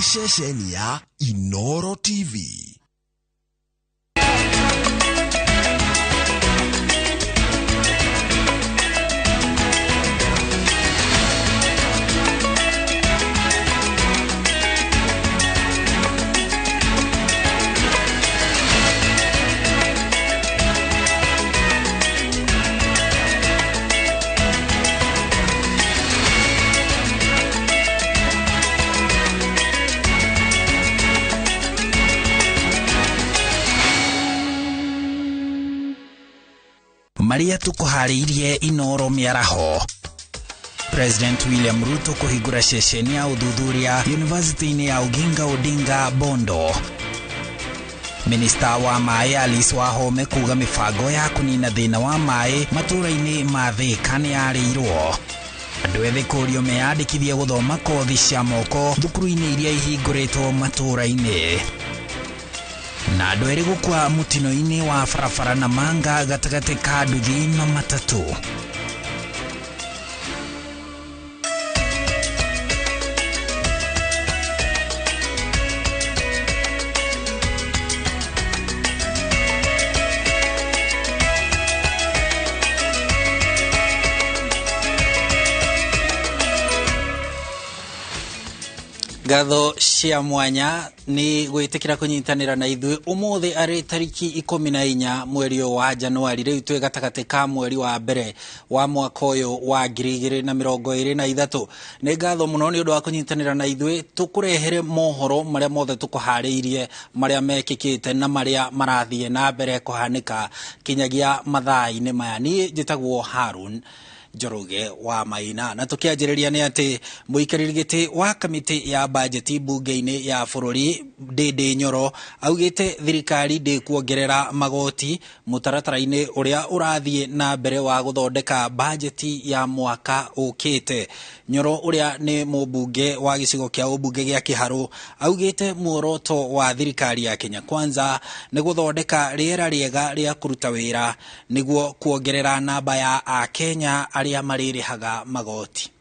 Nishesheni ya Inooro TV. Maria tukuhariirie Inooro miaraho. President William Ruto kuhigura shesheni ya uthuthuria University ya Oginga Odinga Bondo. Minista wa Mae Alice Wahome kuga mifango ya kunina thina wa Mae matũra-inĩ ma Thika nĩyarĩirwo. Andũ ethĩ kũrio meyandĩkithie gũthoma kothi cia moko thukuru-inĩ iria ihingũrĩtwo matũra-inĩ. Na andũ erĩ gũkua mutino-inĩ wa barabara na manga gatagatĩ ka nduthi na matatu. Gatho cia mwanya ni gwitikira kunyitanira na ithuĩ umuthi ari tariki 14 mweri wa Januari riu twe gatagati ka mweri wa mbere wa mwaka uyu wa 2023. Ni gatho muno ni undu wa kunyitanira na ithuĩ tukurehere mohoro maria mothe tukuhariirie maria mekikite na maria marathie na mbere kuhanika kinyagia mathaa-inĩ maya. Ni njitagwo Harun Njoroge wa Maina na tukianjĩrĩria nĩ atĩ mũikarĩri gĩtĩ wa kamĩtĩ ya bajeti bunge-inĩ ya bũrũri Ndindi Nyoro augĩte thirikari ndĩkuongerera magoti mũtaratara-inĩ ũrĩa ũrathiĩ na mbere wa gũthondeka bajeti ya mwaka ũkĩte. Nyoro ũrĩa nĩ mũmbunge wa gĩcigo kĩa ũmbunge gĩa Kĩharũ augĩte muoroto wa thirikari ya Kenya Kwanza nĩ gũthondeka rĩera rĩega rĩa kũruta wĩra nĩguo kuongerera namba ya Akenya arĩa marĩrĩhaga magoti.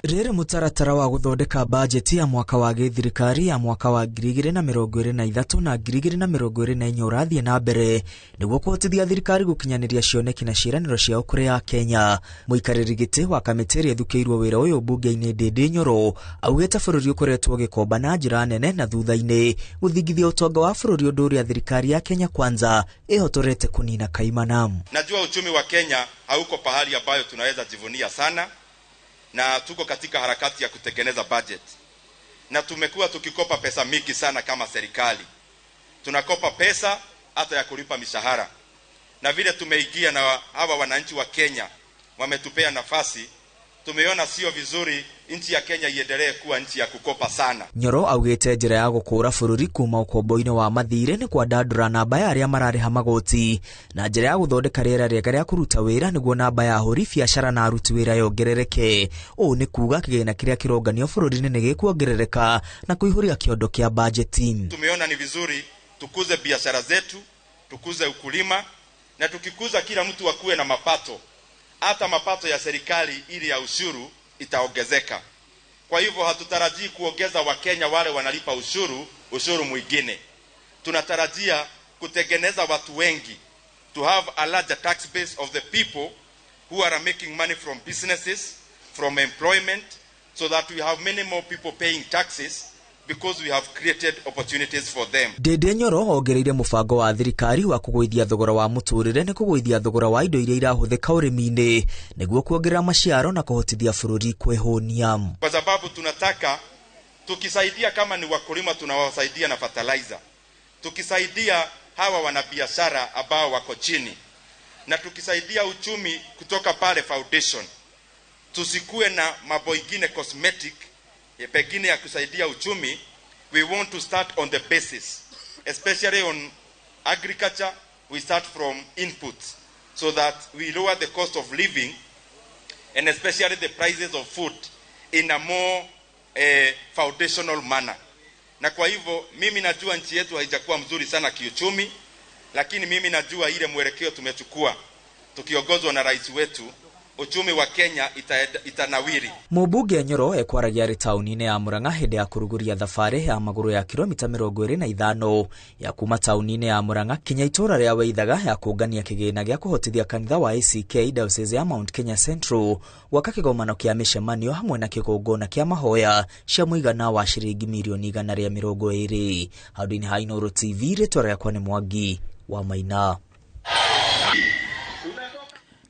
Rĩrĩ mũtaratara wa gũthondeka bajeti ya mwaka wa gĩthirikari ya mwaka wa 2023 na 2024 ũrathiĩ na mbere nĩguo kũhotithia thirikari gũkinyanĩria cioneki na ciĩranĩro ciao kũrĩ ya Kenya. Mũikarĩri gĩtĩ wa kamĩtĩ ĩrĩa ĩthukĩirwo wĩra ũyũ mbunge-inĩ Ndindi Nyoro augĩte bũrũri ũkoretwo gĩkomba na njĩra nene na thutha-inĩ gũthingithia ũtonga wa bũrũri ũndũ ũrĩa thirikari ya Kenya Kwanza ĩhotorete kunina kaimana. Najua uchumi wa Kenya hauko pahali ambayo tunaweza jivunia sana, na tuko katika harakati ya kutengeneza budget. Na tumekuwa tukikopa pesa mingi sana kama serikali. Tunakopa pesa hata ya kulipa mishahara. Na vile tumeingia na hawa wananchi wa Kenya wametupea nafasi, tumeona sio vizuri nchi ya Kenya iendelee kuwa nchi ya kukopa sana. Nyoro augĩte njĩra ya gũkũra bũrũri kuma ũkombo-inĩ wa mathirĩ nĩ kwandandũra namba ya arĩa mararĩha magoti na njĩra ya gũthondeka rĩera rĩega rĩa kũruta wĩra nĩguo namba ya ahũri biacara na aruti wĩra yongerereke. Ũũ nĩ kuuga kĩgĩna kĩrĩa kĩronganio bũrũri-inĩ nĩ gĩkuongerereka na kũihũria kĩondo kĩa bajeti. Tumeona ni vizuri tukuze biashara zetu, tukuze ukulima, na tukikuza kila mtu akuwe na mapato. Hata mapato ya serikali ili ya ushuru itaongezeka. Kwa hivyo hatutarajii kuongeza Wakenya wale wanalipa ushuru mwingine. Tunatarajia kutengeneza watu wengi, to have a larger tax base of the people who are making money from businesses, from employment, so that we have many more people paying taxes because we have created opportunities for them. Ndindi Nyoro ongereire mũbango wa thirikari wa kũgũithia thogora wa mũtũrĩre nĩ kũgũithia thogora wa indo iria irahũthĩka ũrĩmi-inĩ nĩguo kuongerera maciaro na kũhotithia bũrũri kwĩhũnia. Kwa sababu tunataka tukisaidia, kama ni wakulima tunawasaidia na fertilizer, tukisaidia hawa wanabiashara ambao wako chini, na tukisaidia uchumi kutoka pale foundation, tusikue na mambo ingine cosmetic pengine ya kusaidia uchumi. We want to start on the basis, especially on agriculture. We start from inputs so that we lower the cost of living and especially the prices of food in a more foundational manner. Na kwa hivyo mimi najua nchi yetu haijakuwa mzuri sana kiuchumi, lakini mimi najua ile mwelekeo tumechukua tukiongozwa na rais wetu uchumi wa Kenya itanawiri. Mũmbunge Nyoro ekwaragia arĩ taũni-inĩ ya Murang'a hĩndĩ ya kũrugũria thabarĩ ya magũrũ ya kilomita 25 ya kuma taũni-inĩ ya Murang'a kinya itũra rĩa Waithaga ya kũngania kĩgĩna gĩa kũhotithia kanitha wa ACK Diocese ya Mount Kenya Central gwaka kĩgomano kĩa mĩcemanio hamwe na kĩgongona kĩa mahoya cia mũigana wa ciringi mirioni 120. Handũ-inĩ ha Inooro TV, rĩtwa rĩakwa nĩ Mwangi wa Maina.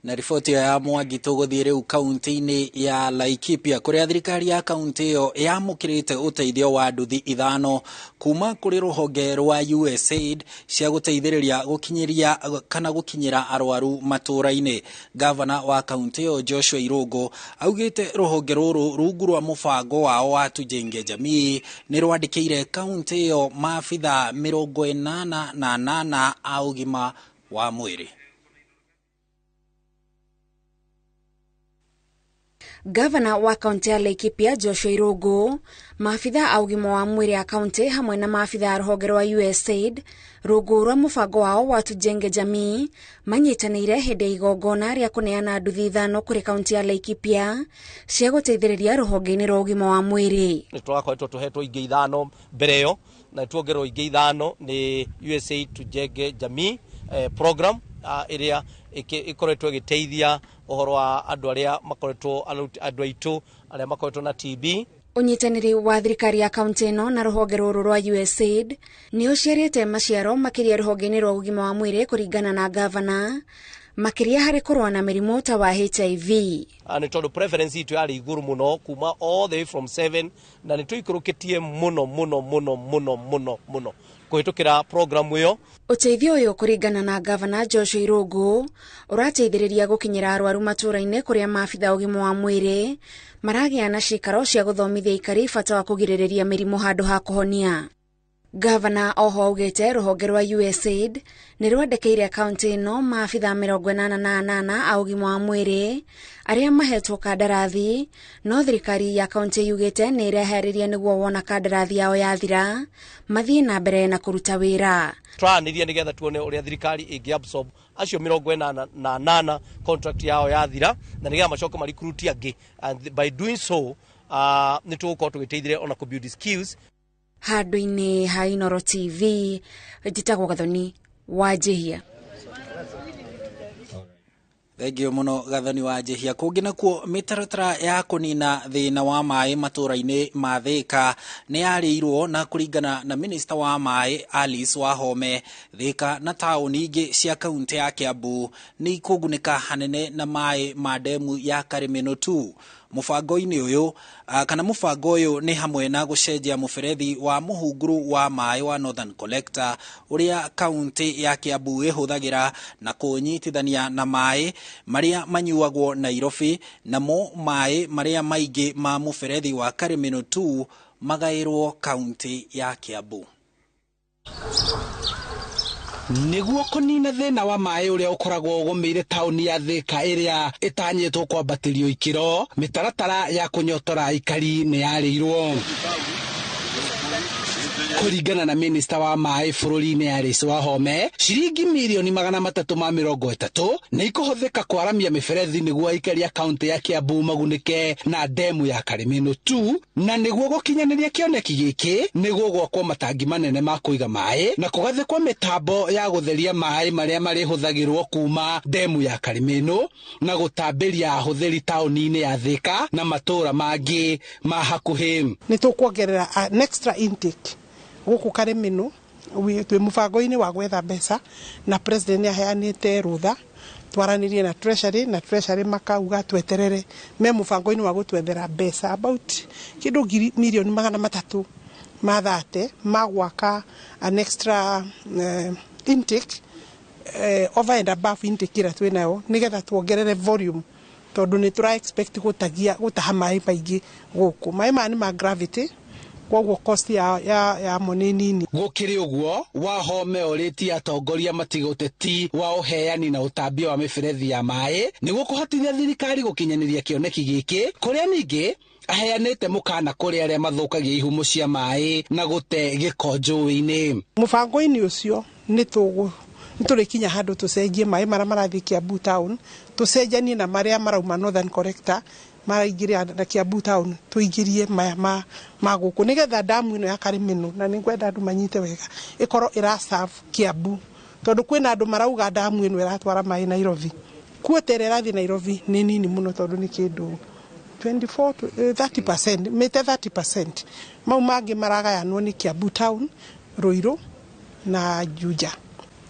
Na riboti ya Mwangi tũgũthiĩ rĩu kaunti-inĩ ya Laikipia kũrĩa thirikari ya kaunti ĩyo yamũkĩrĩte ũteithio wa nduthi 5 kuma kũrĩ rũhonge rwa USAID cia gũteithĩrĩria gũkinyĩria kana gũkinyĩra arwaru matũra-inĩ. Gavana wa kaunti ĩyo Joshua Irũngũ augĩte rũhonge rũrũ rungu rwa mũbango wao wa Tujenge Jamii nĩ rwandĩkĩire kaunti ĩyo maabitha 88 a ũgima wa mwĩrĩ. Gavana wa kaunti ya Laikipia Joshua Irũngũ, maafitha a ũgima wa mwĩrĩ a kaunti hamwe na maafitha a rũhonge rwa USAID rungu rwa mũbango wao wa Tujenge Jamii manyitanĩire hĩndĩ ya igongona rĩa kũneana nduthi 5 kũrĩ kaunti ya Laikipia cia gũteithĩrĩria rũhonge-inĩ rwa ũgima wa mwĩrĩ. Nĩ tũrakoretwo tũhetwo ingĩ 5 mbere ĩyo na tuongererwo ingĩ 5 nĩ USAID Tujenge Jamii program ĩrĩa ĩkoretwo ĩgĩteithia ũhoro wa andũ arĩa makoretwo andũ aitũ arĩa makoretwo na TB. Ũnyitanĩri wa thirikari ya kaunti ĩno na rũhonge rũrũ rwa USAID nĩ ũciarĩte maciaro makĩria rũhonge-inĩ rwa ũgima wa mwĩrĩ kũringana na gavana, makĩria harĩ kũrũa na mĩrimũ ta wa HIV. Nĩ tondũ preference itũ yarĩ igũrũ mũno kuma all the way from 7 na nĩ tũikũrũkĩtie mũno kũhĩtũkĩra programu ĩyo. Ũteithio ũyũ kũringana na gavana Joshua Irũngũ ũrateithĩrĩria gũkinyĩra arwaru matũra-inĩ kũrĩa maabitha ũgima wa mwĩrĩ maragĩa na cikaro cia gũthomithia aikari bata wa kũgirĩrĩria mĩrimũ handũ ha kũhonia. Gavana oho augĩte rũhonge rwa USAID nĩ rwandĩkĩire kaunti ĩno maabitha 88 a ũgima wa mwĩrĩ arĩa mahetwo kandarathi, no thirikari ya kaunti yugĩte nĩ ĩreharĩria nĩguo wona kandarathi yao yathira mathiĩ na mbere na kũruta wĩra. Tũranĩria nĩgetha tuone ũrĩa thirikari ĩngĩabsorb acio 88 contract yao yathira na nĩgetha macoke recruit angĩ, and by doing so nĩ tũgũkorwo tũgĩteithĩrĩria ona build skills. Handũ-inĩ ha Inooro TV, njĩtagwo Gathoni wa Njihia. Thengio mũno Gathoni wa Njihia. Kũngĩ nakuo mĩtaratara ya kũnina thĩna wa maĩ matũra-inĩ ma Thika nĩ yarĩirwo na kũringana na minista wa maĩ Alice Wahome. Thika na taũni ingĩ cia kaunti ya Kiambu nĩ ikũgunĩka hanene na maĩ ma demu ya Karimeno tu. Mũbango-inĩ ũyũ kana mũbango ũyũ nĩ hamwe na gũcenjia mũberethi wa mũhunguru wa maĩ wa Northern Collector ũrĩa kaunti ya Kiambu ĩhũthagĩra na kũnyitithania na maĩ marĩa manyuagwo Nairobi, namo maĩ marĩa maingĩ ma mũberethi wa Karimeno tu magaĩrwo kaunti ya Kiambu. Nĩguo kũnina thĩna wa maĩ ũrĩa ũkoragwo ũgũmĩire taũni ya Thika ĩrĩa ĩtanyĩtwo kwambatĩrio ikĩro, mĩtaratara ya kũnyotora aikari nĩ yarĩirwo. Kũringana na minista wa maĩ bũrũri-inĩ Alice Wahome, ciringi mirioni 330 nĩ ikũhũthĩka kwaramia mĩberethi nĩguo aikari a kaunti ya Kiambu magunĩke na demu ya Karimeno tu, na nĩguo gũkinyanĩria kĩoneki gĩkĩ nĩguo gwakwo matangi manene ma kũiga maĩ na kũgathĩkwo mĩtambo ya gũtheria maĩ marĩa marĩhũthagĩrwo kuma demu ya Karimeno na gũtambĩria ahũthĩri taũni-inĩ ya Thika na matũra mangĩ ma hakuhĩ. Nĩ tũkuongerera an extra intake gũkũ Karimeno twĩ mũbango-inĩ wa gwetha mbeca na president nĩ aheanĩte rũtha twaranĩrie na treasury makauga tweterere me mũbango-inĩ wa gũtwethera mbeca about kĩndũ mirioni 300 mathate magwaka an extra intake over and above intake ĩrĩa twĩnayo nĩgetha tuongerere volume tondũ nĩ tũra expect gũtaha maĩ maingĩ gũkũ. Maĩ maya nĩ ma gravity kwoguo cost ya monini. Gũkĩrĩ ũguo, Wahome orĩtie atongoria matigũteti wa ũheani na ũtambia wa mĩberethi ya maĩ nĩguo kũhotithia thirikari gũkinyanĩria kĩoneki gĩkĩ, kũrĩa ningĩ aheanĩte mũkana kũrĩ arĩa mathũkagia ihumo cia maĩ na gũte gĩko njũĩ-inĩ. Mũbango-inĩ ũcio nĩ niturikinya handu tucenjie mai mara marathi Kiambu town tucenjanie na maria marauma Northern Collector maraingiria na Kiambu town tuingirie maya maguku nigetha damu ino ya Karimino na ningwenda andu manyite wega ikoro ira serve Kiambu tondu kwina andu marauga damu ino iratwara mai Nairobi kuoterera rathi Nairobi ni nini muno tondu ni kindu 24 to 30% mete 30% mau mangi maragayanwo ni Kiambu town Ruiru na Juja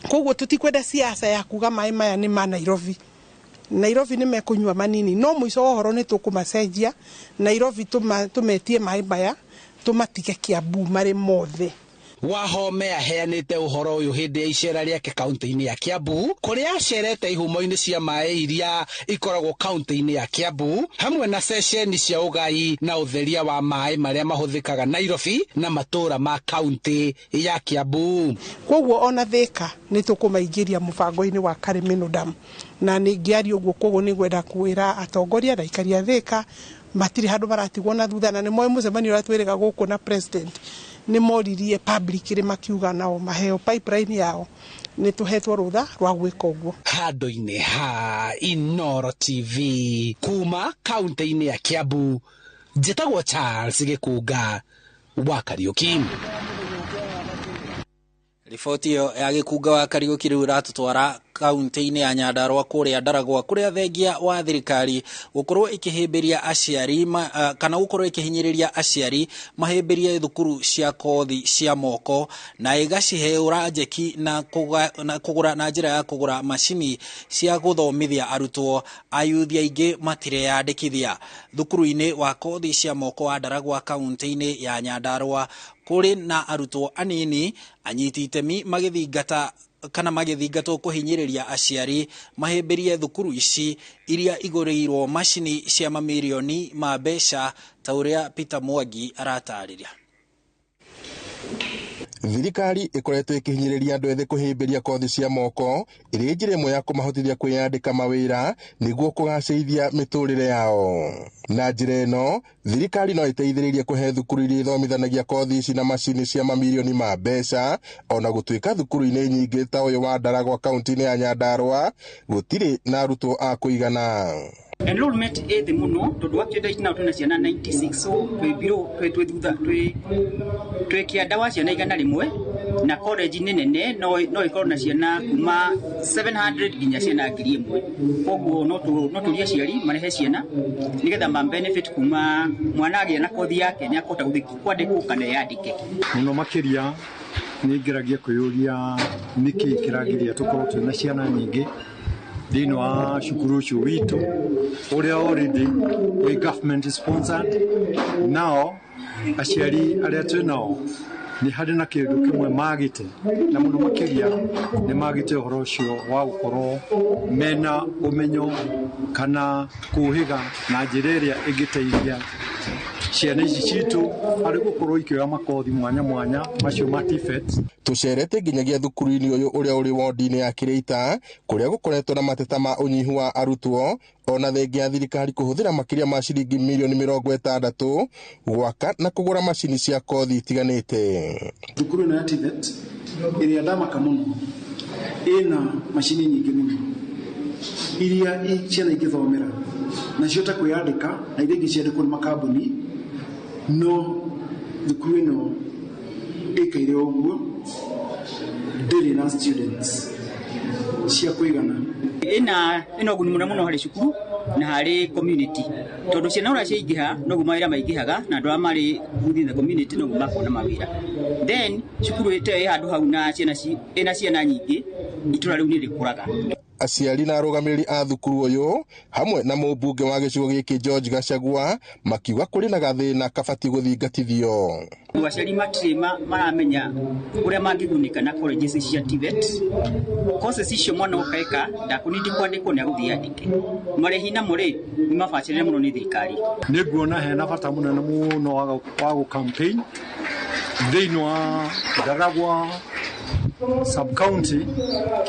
koguo tutikwenda siasa ya kuga mai maya ni ma Nairobi ni mekunywa manini no muico ohoro ni tukumacenjia Nairobi tumetie mai maya tumatige Kiambu mari mothe Wahome aheanite uhoro uyu hindi ya icera riake kaunti-ini ya Kiambu kuria acerete ihumo-ini cia mai iria ikoragwo kaunti-ini ya Kiambu hamwe na ceceni cia ugai na utheria wa mai maria mahuthikaga Nairobi na matura ma kaunti ya Kiambu koguo ona Thika ni tukumaingiria mubango-ini wa Karimino Dam na ningiari uguo koguo ni gwenda kwira atongoria na ikaria Thika matiri handu baratigwo na thutha na ni moyo mucemanio ratwiriga guku na president ni moririe public ri makiuga nao maheo pipeline yao ni tuhetwo rutha rwa gwika uguo handu-ini ha Inooro TV kuma kaunti-ini ya Kiambu njitagwo Charles Gikunga wa Kariuki. Riboti yo ya Gikunga wa Kariuki riu ratutwara kaunti-ini ya Nyandarua kuria Ndaragwa kuria thengia wa thirikari gukorwo ikihimbiria aciari kana gukorwo ikihinyiriria aciari mahimbirie thukuru cia kothi cia moko na igaciheura njeki na kugura na njira ya kugura macini cia guthomithia arutwo ayuthi aingi matire yandikithia thukuru-ini wa kothi cia moko wa Ndaragwa kaunti-ini ya Nyandarua kuri na arutwo anini anyiti itemi magithingatwo kuhinyiriria aciari mahimbirie thukuru ici iria iguriirwo macini cia mamilioni ma mbeca ta uria Peter Mwangi aratariria. Thirikari ikoretwo ikihinyiriria andu ethĩ kuhimbiria kothi cia moko iri njira imwe ya kumahotithia kwiyandika mawira niguo kugacĩrithia miturire yao. Na njira ĩno thirikari no iteithĩrĩrie kuhe thukuru iria ithomithanagia kothi ici na macini cia mamilioni ma mbeca ona gũtuĩka thukuru-inĩ nyingĩ ta ũyũ wa Ndaragwa kaunti-inĩ ya Nyandarua gũtirĩ na arutwo a kũigana. Enrollment ĩthĩ mũno tondũ wakĩenda ici nao twĩna ciana 96 so twĩ thutha twĩ kĩanda wa ciana igana rĩmwe na college nĩ nene no ikorwo na ciana kuma 700 nginya ciana 1000 koguo no tũrie aciari marehe ciana nigetha ma benefit kuma mwana agĩa na kothi yake nĩ akota kwandĩkwo kana yandĩke mũno makĩria nĩ ngeragia kwĩyũria nĩkĩ kĩragiria tũkorwo twĩna ciana nyingĩ thĩinĩ wa cukuru ũcio witũ ũrĩa already we government sponsored nao aciari arĩa twĩnao nĩ harĩ na kĩndũ kĩmwe magĩte na mũno makĩria nĩ magĩte ũhoro ũcio wa gũkorwo mena ũmenyo kana kũhĩga na njĩra ĩrĩa ĩngĩteithia ciana ici citũ harĩ gũkorwo ikĩoya makothi mwanya mwanya macio ma TVET. Tucerete nginyagia thukuru-inĩ ũyũ ũrĩa ũrĩ wondi-inĩ ya Kĩrĩita kũrĩa gũkoretwo na mateta ma ũnyihu wa arutwo ona thengia ya thirikari kũhũthĩra makĩria ma ciringi milioni 60 gwaka na kũgũra macini cia kothi itiganĩte. Thukuru ĩno ya TVET ĩrĩa ndamaka mũno ĩna macini nyingĩ mũno iria ciana ingĩthomera nacio ta kwĩyandĩka na iria ingĩ ciandĩkwo nĩ makambuni no thukuru ĩno ĩikaire ũguo ndĩrĩ na students cia kũigana. ĩna ũguni mũno harĩ cukuru na harĩ community tondũ ciana ũrĩa ciaingĩha noguo mawĩra maingĩhaga na andũ arĩa marĩ within the community noguo makona mawĩra then cukuru ĩte handũ hau na ĩna ciana nyingĩ itũra rĩu nĩ rĩkũraga. Aciari na arũgamĩrĩri a thukuru ũyũ hamwe na mũmbunge wa gĩcigo gĩkĩ George Gachagua makiuga kũrĩ na gathĩna kabatiĩ gũthingatithio. Aciari matirĩ maramenya ũrĩa mangĩgunĩka na colleges cia TVET. Courses icio mwana ũkaeka ndakũnindi kwandĩkwo nĩ agũthiĩ andĩke. Marĩhi namo rĩ nĩ mabacĩrĩre mũno nĩ thirikari. Nĩ nguona hena bata mũnene mũno wa gũ-campaign thĩinĩ wa Ndaragwa sub-county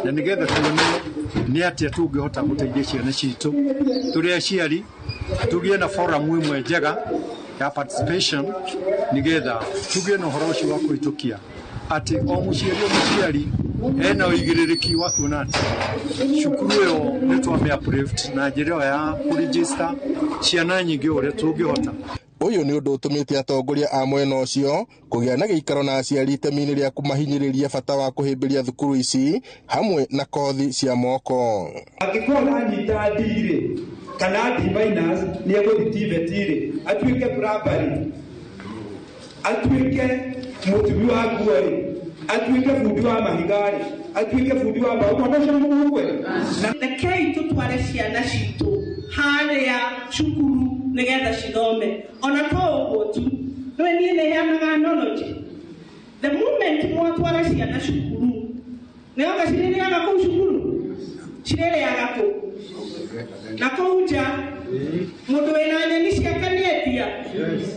na nĩgetha tuone nĩ atĩa tũngĩhota gũteithia ciana citũ tũrĩ aciari tũgĩe na forum ĩmwe njega ya participation nĩgetha tũgĩe na ũhoro ũcio wa kũhĩtũkia atĩ o mũciari ena uigirĩrĩki wa kuona cukuru ĩyo nĩ twame approved na njĩra ya kũregister ciana nyingĩ ũrĩa tũngĩhota. Uyu ni undu utumite atongoria a mwena ucio kugia na giikaro na aciari itemi-ini ria kumahinyiriria bata wa kuhimbiria thukuru ici hamwe na kothi cia moko. Angĩkorwo anyita ndigiri kana D- ni egũthitivetire atuĩke primary, atuĩke mũtumia wa nguo, atuĩke fundi wa mahigari, atuĩke fundi wa mbao, mwana mũgwe na kei tutware ciana citũ harĩa cukuru nigetha cithome. Ona to ũguo tu, niĩ nĩ heanaga knowledge. The moment mwatwara ciana cukuru, nĩoka cirĩrĩaga kũu cukuru, cirĩrĩaga kũu na kũu nja mũndũ wĩna nyeni ciakanĩtia.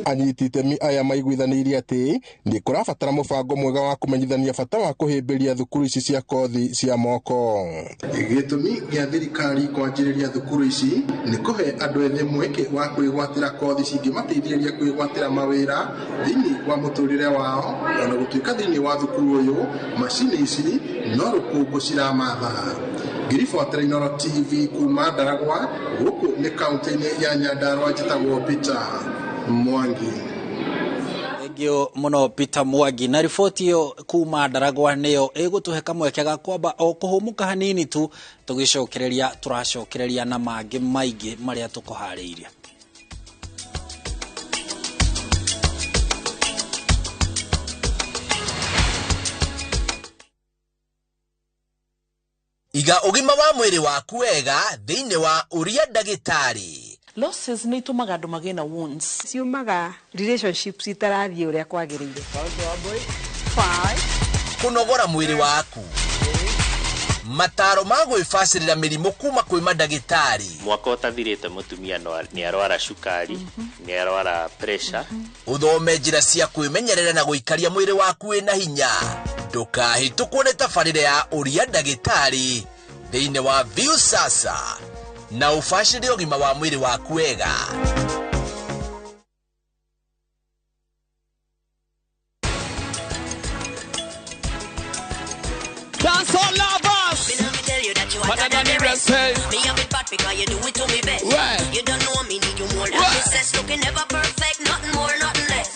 Anyiti itemi aya maiguithanirie ati ni kurabatara mubango mwega wa kumenyithania bata wa kuhimbiria thukuru ici cia kothi cia moko. Gitumi gia thirikari kwanjĩrĩria thukuru ici ni kuhe andu ethĩ mweke wa kwĩgwatĩra kothi cingĩmateithĩrĩria kwĩgwatĩra mawĩra thĩinĩ wa mũtũrĩre wao, ona gũtuĩka thĩinĩ wa thukuru ũyũ macini ici no rũkũngũ ciramatha. Ngiribuatĩra Inooro TV kuma Ndaragwa, gũkũ nĩ kaunti-inĩ ya Nyandarua, njĩtagwo Peter Mwangi. Thengio muno Peter Mwangi, na riboti iyo kuma Ndaragwa niyo ĩgũtũhe kamweke ga kwamba o kũhũmũka hanini tu tũracokereria na mangĩ maingĩ marĩa tũkũharĩirie. Iga ugima wa mwiri waku wega thiini wa uria ndagitari. Losses ni tumaga andu magĩe na wounds. Ciumaga relationships itarathie uria kwagĩrĩire. 5 kunogora mwiri waku. Mataro ma gwĩbacĩrĩra mĩrimũ kuma kwĩ mandagĩtarĩ. Mwaka ũtathirĩte mũtumia nĩ arwara cukari, nĩ arwara pressure. Uthome njĩra cia kwĩmenyerera na gũikaria mwĩrĩ waku wĩna hinya. Ndũkahĩtũkwo nĩ tabarĩra ya ũria ndagĩtarĩ thĩinĩ wa View Sasa na ũbacĩrĩre ũgima wa mwĩrĩ waku wega. Dance all lovers. But I don't need rest. Me have it bad because you do it to me best. Right. You don't know me, need you more than this. Looking never perfect, nothing more, nothing less.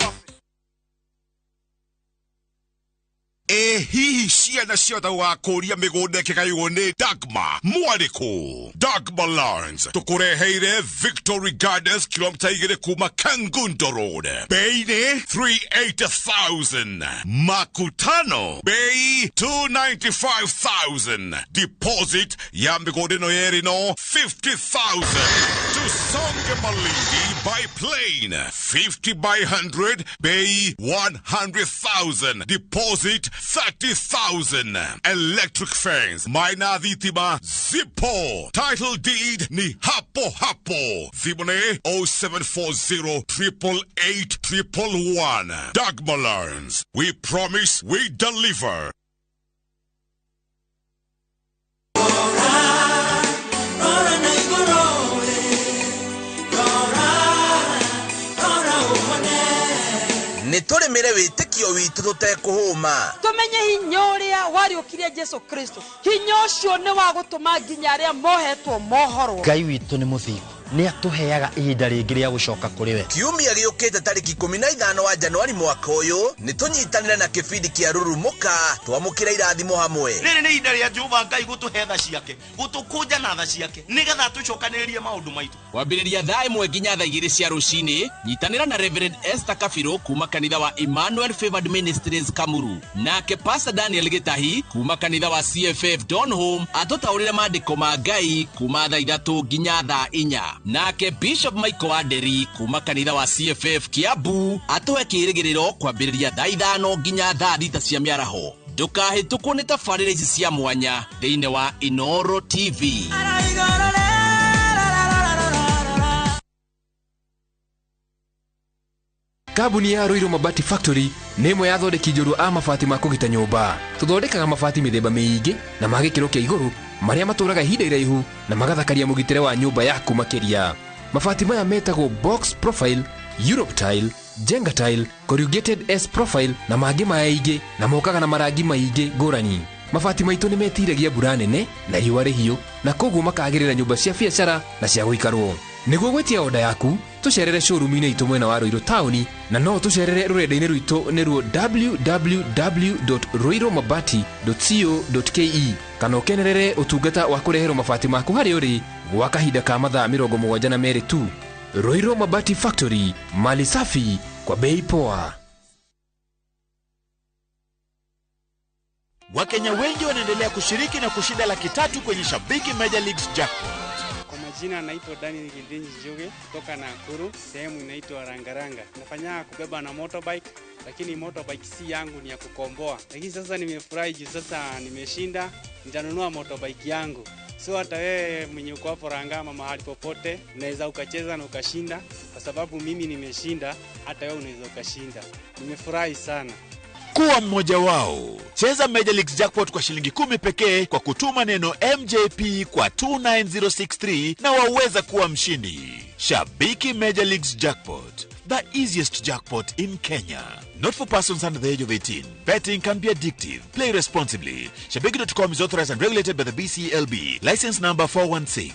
Hihi ciana ciothe wakũria mĩgũnda ĩkĩgaywo nĩ Dagma mwarĩkũ. Dagma Lawrence tũkũreheire Victory Gardens kilomita 2 kuma Kangundo Road. Bei nĩ 380,000. Makutano bei 295,000. Deposit ya mĩgũnda ĩno yerĩ no 50,000. Tusonge Malindi by plane 50 by 100 bei 100,000. Deposit 30,000. Electric fence Maina Dhitima Zippo. Title deed ni hapo hapo. Thibone 0740 888 111. Dagma Lawrence. We promise we deliver. Nĩtũrĩmĩre wĩtĩkio witũ tũtekũhũma. Tumenye hinya ũrĩa wariũkirie Jesu Kristo. Hinya ũcio nĩ wa gũtũma nginya arĩa mohetwo mohorwo. Ngai witũ nĩ mũthingu. Nĩ atũheaga ihinda rĩngĩ rĩa gũcoka kũrĩ we. Kiumia gĩũkĩte tarĩki 15 wa Januari mwaka ũyũ nĩtũnyitanĩre na kĩbindi kĩa Rurumuka twamũkĩra irathimo hamwe. Rĩrĩ nĩ ihinda rĩa Jehova Ngai gũtũhe tha ciake, gũtũkũnja na tha ciake nĩgetha tũcokanĩrĩrie maũndũ maitũ. Wambĩrĩria thaa 1 nginya thaa 2 cia rũcinĩ, nyitanĩra na Reverend Esther Kafiro kuma kanitha wa Emmanuel Favored Ministries Kamuru, nake Pastor Daniel Gitahi kuma kanitha wa CFF Donholm atũtaũrĩre maandĩko ma Ngai kuma thaa 3 nginya thaa 4. Nake Bishop Michael Aderi kuma kanitha wa CFF Kiambu atũhe kĩĩrĩgĩrĩro kwambĩrĩria thaa 5 nginya thaa 6 cia mĩaraho. Ndũkahĩtũkwo nĩ tabarĩra ici cia mwanya thĩinĩ wa Inooro TV. Kambuni ya Roiro Mabati Factory nĩ ĩmwe ya athondeki njorua a mabati ma kũgita nyũmba. Tũthondekaga mabati mĩthemba mĩingĩ na ma gĩkĩro kĩa igũrũ marĩa matũraga ihinda iraihu na magathakaria mũgitĩre wa nyũmba yaku makĩria. Mabati maya metagwo box profile, Europe tile, Jenga tile, corrugated S profile na mangĩ maingĩ na mokaga na marangi maingĩ ngũrani. mabati maitũ nĩ metiragia mbura nene na riũa rĩhiũ, na koguo makagĩrĩra nyũmba cia biacara na cia gũikarwo. Nĩguo gwetia oda yaku, tũcerere showroom-inĩ itũ mwena wa Ruiru taũni, na no tũcerere rũrenda-inĩ rwitũ nĩruo www.ruiromabati.co.ke, kana ũkenerere ũtungata wa kũreherwo mabati maku harĩa ũrĩ gwa kahinda ka mathaa 72 tu. Ruiro Mabati Factory, mali safi kwa bei poa. Wakenya wengi wanaendelea kushiriki na kushinda $300,000 kwenye Shabiki Major Leagues jackpot. Kwa majina naitwa Ndindi Nyoro kutoka Nakuru, sehemu inaitwa Rangaranga. Nafanya kubeba na motorbike, lakini motorbike si yangu, ni ya kukomboa. Lakini sasa nimefurahi juu sasa nimeshinda, nitanunua motorbike yangu. So hata wewe mwenye uko hapo Rangama mahali popote unaweza ukacheza na ukashinda, kwa sababu mimi nimeshinda, hata wewe unaweza ukashinda. Nimefurahi sana. Kuwa mmoja wao. Cheza Major Leagues jackpot kwa shilingi 10 pekee kwa kutuma neno MJP kwa 29063 na waweza kuwa mshindi. Shabiki Major Leagues jackpot, the easiest jackpot in Kenya. Not for persons under the age of 18. Betting can be addictive. Play responsibly. Shabiki.com is authorized and regulated by the BCLB. License number 416.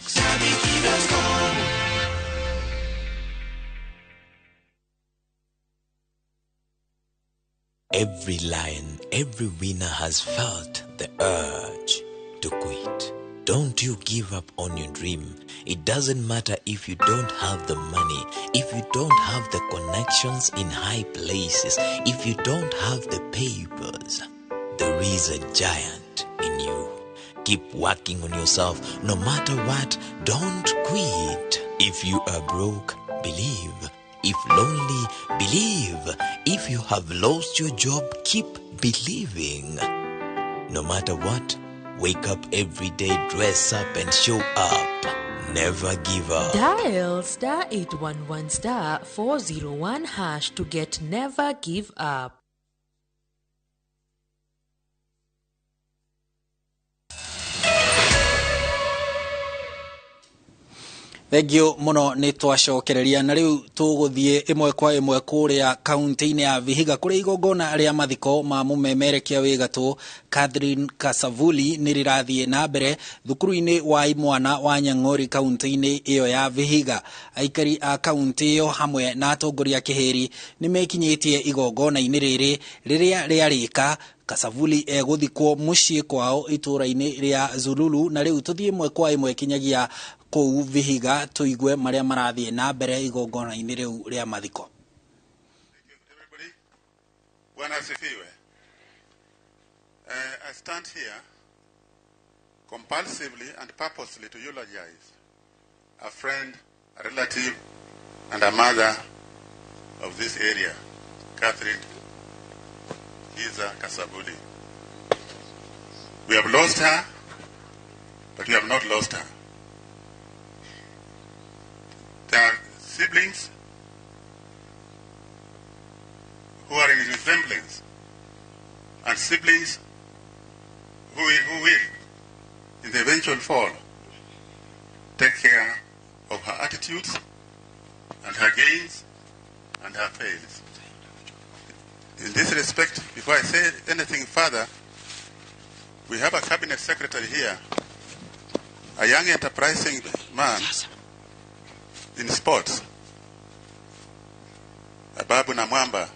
Every lion, every winner has felt the urge to quit. Don't you give up on your dream. It doesn't matter if you don't have the money, if you don't have the connections in high places, if you don't have the papers. There is a giant in you. Keep working on yourself. No matter what, don't quit. If you are broke, believe. If lonely, believe. If you have lost your job, keep believing. No matter what, wake up every day, dress up and show up. Never give up. Dial *811*401# to get Never Give Up. Thengio muno ni twacokereria na riu tuguthie imwe kwa imwe kuria kaunti-ini ya Vihiga kuria igongona ria mathiko ma mumemerekia wigatu Catherine Kasavuli ni rirathie na mbere thukuru-ini wa imwana wa Nyang'ori kaunti-ini iyo ya Vihiga. Aikari a kaunti iyo hamwe na atongoria kiheri ni mekinyitie igongona-ini riri riria riarika. Kasavuli eguthikwo mucii kwao itura-ini ria Zululu, na riu tuthie imwe kwa imwe kinyagia kou Vihiga tuigue maria marathie na mbere igongona-ini riu ria mathiko. Bwana asifiwe. I stand here compulsively and purposely to eulogize a friend, a relative, and a mother of this area, Catherine Kasavuli. We have lost her, but we have not lost her. There are siblings who are in resemblance, and siblings who will, in the eventual fall, take care of her attitudes and her gains and her fails. In this respect, before I say anything further, we have a cabinet secretary here, a young enterprising man in sports, Ababu Namwamba,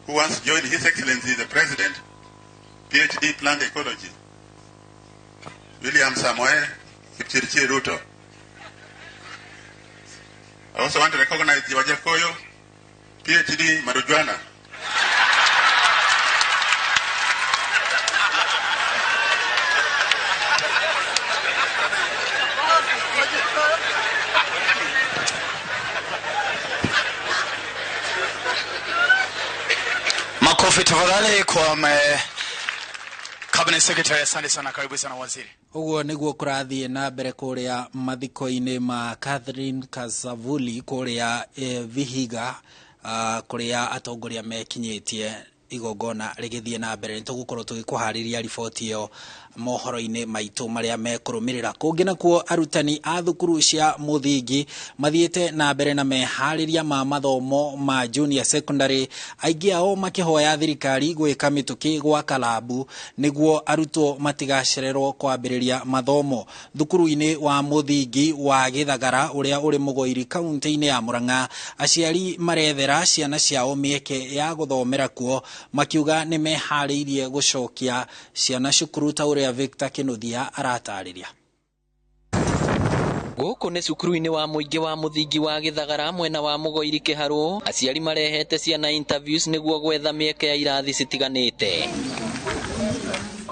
who once joined His Excellency the President, PhD Plant Ecology, William Samoei Kipchirchir Ruto. I also want to recognize Jiwajakoyo, PhD Marujwana. Makofi tafadhali kwa cabinet secretary. Asante sana, karibu sana waziri. Uguo niguo kurathie na mbere kuria mathiko-ini ma Catherine Kasavuli kuria Vihiga, kuria atongoria mekinyitie igogona rigithie na mbere nitugukorwo tugikuhariria riboti iyo mohoro-ini maitu maria mekurumirira kungi nakuo arutani a thukuru cia muthingi mathiete na mbere na mehariria ma mathomo ma junior secondary aingi ao makihoya thirikari gwika mituki gwa kalabu niguo arutwo matigacererwo kwambiriria mathomo thukuru-ini wa muthingi wa Githagara uria uri Mugoiri kaunti-ini ya Murang'a aciari marethera ciana ciao mieke ya guthomera kuo makiuga ni mehariirie gucokia ciana cukuru ta uria Victor Kinuthia aratariria. Guku ni cukuru-ini wa muingi wa muthingi wa Githagara mwena wa Mugoiri Kiharu aciari marehete ciana interviews niguo gwetha mieke ya irathi citiganite.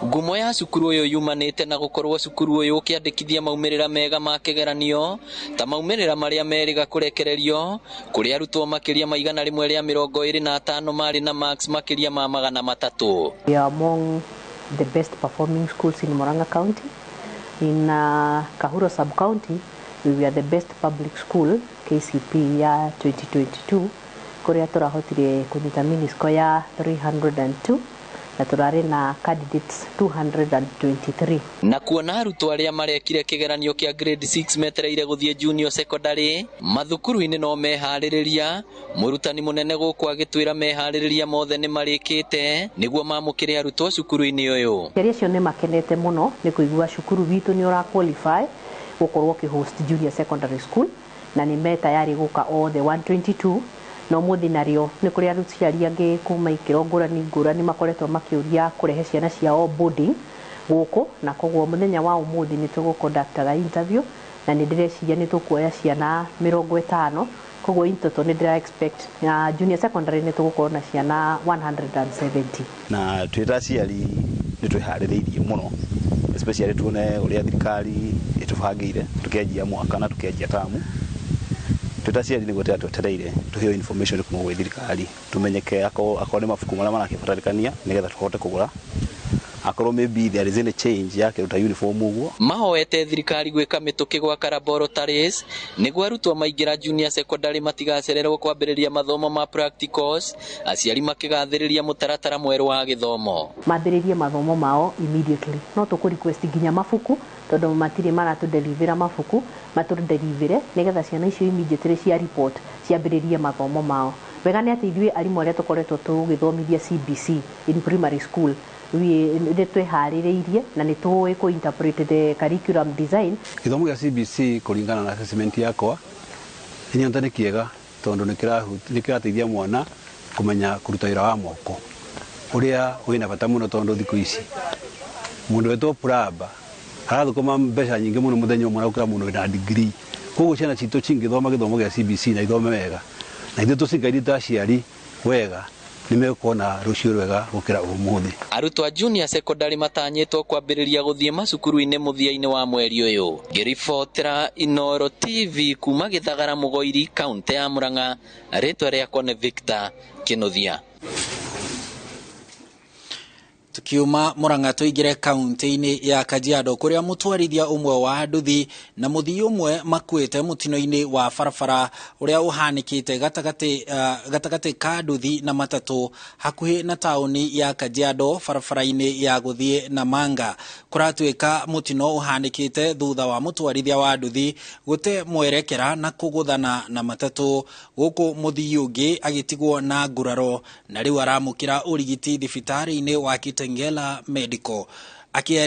Ngumo ya cukuru uyu yumanite na gukorwo cukuru uyu ukiandikithia maumirira mega ma kigeranio ta maumirira maria meriga kurekererio kuri arutwo makiria ma 125 mari na max makiria ma 300. We are among the best performing schools in Murang'a County. In Kahuro sub-county, we were the best public school KCP ya 2022 kuria turahotire kunyita minisco ya 302 na turare na candidates 223. Na kuona arutwo aria marekire kigeranio kia grade 6 metereire guthie junior secondary mathukuru-ini no mehaririria murutani munene guku agitwira mehaririria mothe ni marikite niguo mamukire arutwo cukuru-ini uyu. Kiria cio ni makenete muno ni kuigua cukuru witu ni ura qualify gukorwo ki host junior secondary school na ni metayari guka all the 122 no muthi nario ni kuri aruciari angi kuma ikiro ngurani makoretwo makiuria kurehe ciana ciao boarding guku na koguo muthenya wa umuthi ni tugukonductaga interview na ni ndireciria ni tukuoya ciana 50 koguo intoto ni ndira expect junior secondary ni tugukorwo na ciana 170 na twita ciari ni twihaririirie muno especially tuone uria thirikari itubangire tukianjia mwaka na tukianjia tamu tutasiari niguo twetereire tuheo information kuma gwe thirikari tumenyeke akoro ni mafuku maria marakibatarikania nigetha tuhote kugura akoro maybe there is any change yake ruta uniform uguo mahoete thirikari gwika mituki gwa laboratories niguo arutwo maingira junior secondary matigacererwo kwambiriria mathomo ma practicals aciari makigathiriria mutaratara mweru wa githomo mambiririe mathomo mao immediately no tuku request ginya mafuku tondu matire maratu deliver mafuku maturu deliver nigetha ciana icio immediately cia report ciambiririe mathomo mao wega ni ati ithuĩ arimu aria tukoretwo tugithomithia CBC in primary school we tweharireirie na ni tuwe ku interpret the curriculum design. Githomo gĩa CBC kuringana na assessment yakwa ni ontane kiega tondu ni kirateithia mwana kumenya kuruta wĩra wa moko uria wina bata muno tondu thiku ici mundu wetwo praba arathukuma mbeca nyingi muno muthenya umwe ukira mundu wina degree koguo ciana citu cingithoma githomo gĩa CBC na ithome wega na ithu tucingaithie ta aciari wega nimekuona rucio rwega gukira umuthi. Arutwo a junior secondary matanyitwo kwambiriria guthie macukuru-ini muthia-ini wa mweri uyu. Ngiribotera Inooro TV kuma Githagara Mugoiri kaunti ya Murang'a ritwa riakwa ni Victor Kinuthia. Tukiuma Murang'a tuigire kaunti-ini ya Kajiado kuria mutwarithia umwe wa nduthi na muthii umwe makuite mutino-ini wa barabara uria uhanikite gatagati ka nduthi na matatu hakuhi na tauni ya Kajiado barabara-ini ya guthie na Manga kuratuika mutino uhanikite thutha wa mutwarithia wa nduthi gute mwerekera na kuguthana na matatu guku muthii ungi agitigwo na nguraro na riu aramukira urigiti thibitari-ini wa Ngela Medical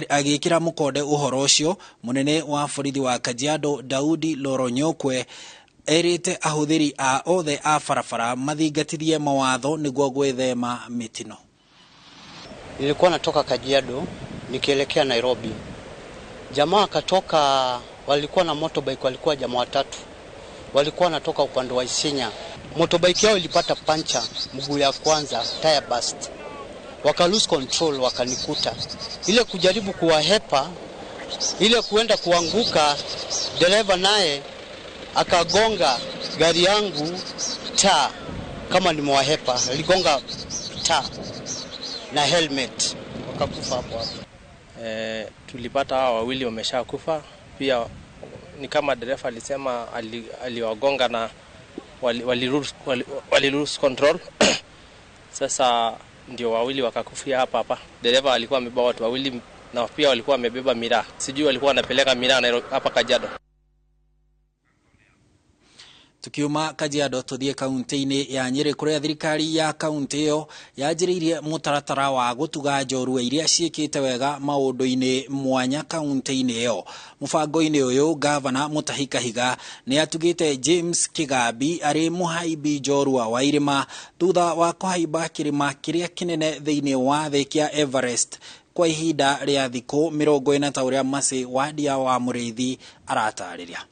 agikira mukonde uhoro ucio munene wa borithi wa Kajiado Daudi Loronyokwe erite ahuthiri a othe a barabara mathingatithie mawatho niguo gwethema mitino. Nilikuwa natoka Kajiado nikielekea Nairobi. Jamaa katoka, walikuwa na motorbike, walikuwa jamaa watatu. Walikuwa natoka upande wa Isinya. Motorbike yao ilipata pancha mguu ya kwanza, tire burst. Waka lose control, wakanikuta. Ile kujaribu kuwahepa, ile kuenda kuanguka, dereva naye akagonga gari yangu taa kama nimewahepa, aligonga taa na helmet, wakakufa hapo hapo. Tulipata hao wawili wameshakufa. Pia ni kama dereva alisema aliwagonga na wali lose control. Sasa ndio wawili wakakufia hapa. Dereva alikuwa amebeba watu wawili na pia walikuwa wamebeba miraa. Sijui walikuwa wanapeleka miraa hapa Kajiado. Tukiuma Kajiado tuthie kaunti-ini ya Nyeri kuria thirikari ya kaunti iyo yanjiriirie mutaratara wa gutuga njorua iria ciikite wega maundu-ini mwanya kaunti-ini iyo. Mubango-ini uyu gavana Mutahi Kahiga ni atugite James Kagambi ari muhaibi njorua wa irima thutha wa kuhaiba kirima kiria kinene thiini wa thi kia Everest kwa ihinda ria thiku 40 ta uria Masi Wadia wa Muriithi aratariria.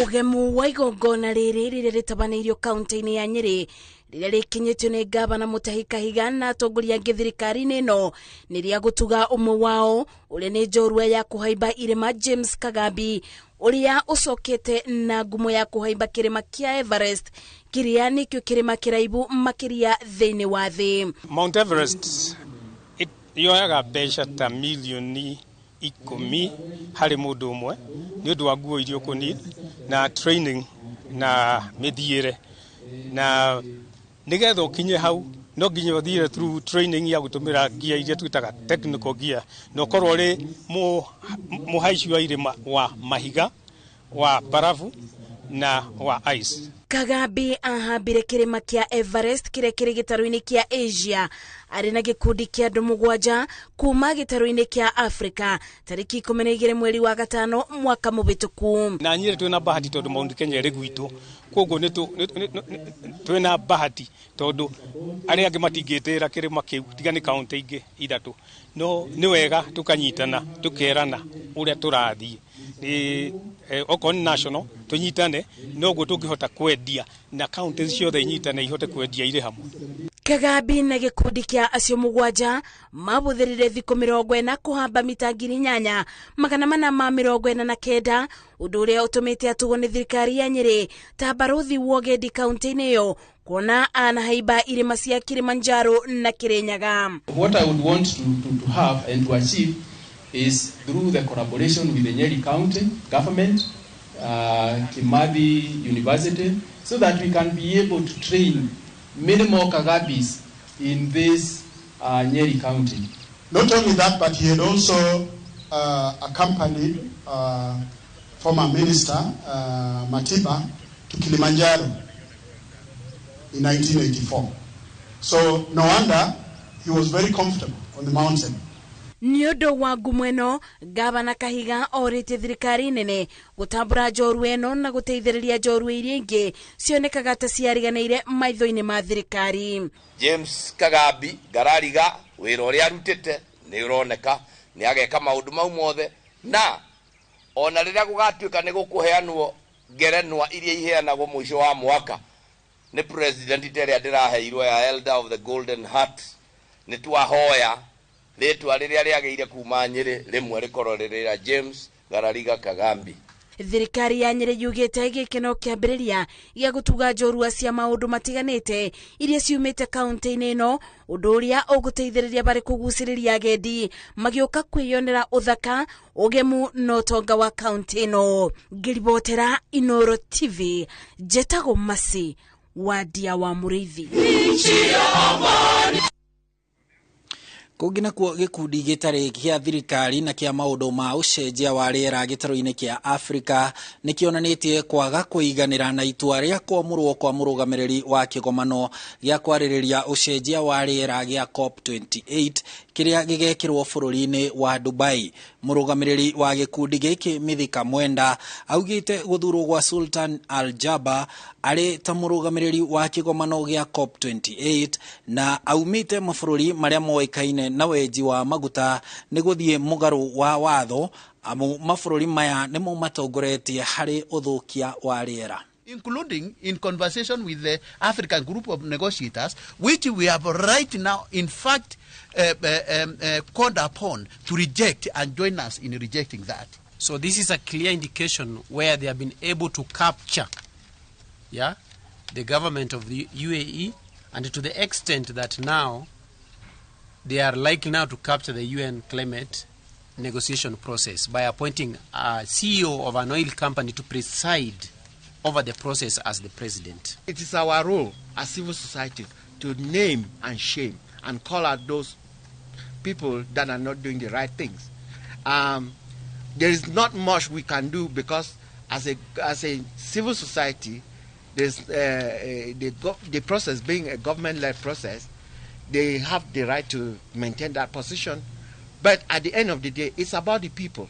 Ugemu wa igongona riri riria ritabaneirio kaunti-ini ya Nyeri riria rikinyitio ni gavana Mutahi Kahiga na atongoria thirikari-ini ino ni ria gutuga umwe wao uria ni njorua ya kuhaiba irima James Kagambi uria ucokete na ngumo ya kuhaiba kirima kia Everest kiria nikio kirima kiraibu makiria thiini wa thi. Mount Everest yoyaga mbeca ta milioni 10 hari mundu umwe ni undu wa nguo irio kuni na training na mithiire na nigetha ukinye hau no nginya uthire through training ya gutumira gear iria twitaga technical gear no korwo ri muhaici wa irima wa mahiga wa barafu na wa ice. Kagambi ahambire kirima kia Everest kiria kiri gitaru-ini kia Asia ari na gikundi kia andu 7 kuma gitaru-ini kia Africa tariki 12 mweri wa gatano mwaka mubituku. Na Nyeri twina bahati tondu Mount Kenya ri gwitu koguo ni twina bahati tondu ari angi matingitira kirima kiu tiga ni kaunti ingi ithatu no ni wega tukanyitana tukerana uria turathie ni okon national tunyitane noguo tungihota kwendia na counties ciothe nyitane ihote kwendia ire hamwe. Kagambi na gikundi kia acio 7 mabuthirire thiku 40 kuhamba mita 8,449 undu uria utumite atugwo ni thirikari ya Nyeri ta baruthi wogendi kaunti-ini iyo kuona anahaiba irima cia Kilimanjaro na Kirinyaga. What I would want to have and to achieve is through the collaboration with the Nyeri County government, Kimathi University, so that we can be able to train many more Kagambis in this Nyeri County. Not only that, but he had also accompanied former minister Matiba to Kilimanjaro in 1984. So no wonder he was very comfortable on the mountain. Niodo wa gumweno gavana Kahiga orite thirikari nene gutambura njorua eno na guteithiriria njorua iria ingi cionekaga ta ciariganeire maitho-ini ma thirikari. James Kagambi Ndaragwa wira uria arutite ni uroneka ni ageka maundu mau mothe na ona riria gugatuika ni gukuheanwo ngerenwa iria iheanagwo mwisho wa mwaka ni president teria ndiraheirwo ya Elder of the Golden Heart ni twahoya letwa riria riageire kuma Nyeri rimwe rikororerera James Ndaragwa Kagambi. Thirikari ya Nyeri yugite gikeno kiambiriria gia gutuga njorua cia maundu matiganite iria ciumite kaunti-ini ino undu uria uguteithiriria bari kuguciriria agendi magioka kwiyonera uthaka ugemu no tonga wa kaunti ino. Ngiribotera Inooro TV jetago Masi Wadia wa Muriithi. Kugina kuo gikundi gitari kia thirikari na kia maundu ma ucenjia wa riera gitaru-ini kia Africa nikionanitie kwaga kuiganira na itua ria kuamurwo kwa murugamiriri wa kigomano gia kwaririria ucenjia wa riera gia COP28 kiria gigekirwo bururi-ini wa Dubai. Murugamiriri wa gikundi giki Mithika Mwenda augite guthurwo gwa Sultan Al-Jaba ari ta murugamiriri wa kigomano gia COP28 na aumite mabururi maria moikaine na weji wa maguta ni guthie mugaru wa watho amu mabururi maya nimo matongoretie hari uthukia wa riera, including in conversation with the African group of negotiators, which we have right now, in fact, called upon to reject and join us in rejecting that. So this is a clear indication where they have been able to capture, the government of the UAE, and to the extent that now they are likely now to capture the UN climate negotiation process by appointing a CEO of an oil company to preside over the process as the president. It is our role as civil society to name and shame and call out those people that are not doing the right things. There is not much we can do because as a civil society, there's the process being a government-led process, they have the right to maintain that position. But at the end of the day, it's about the people.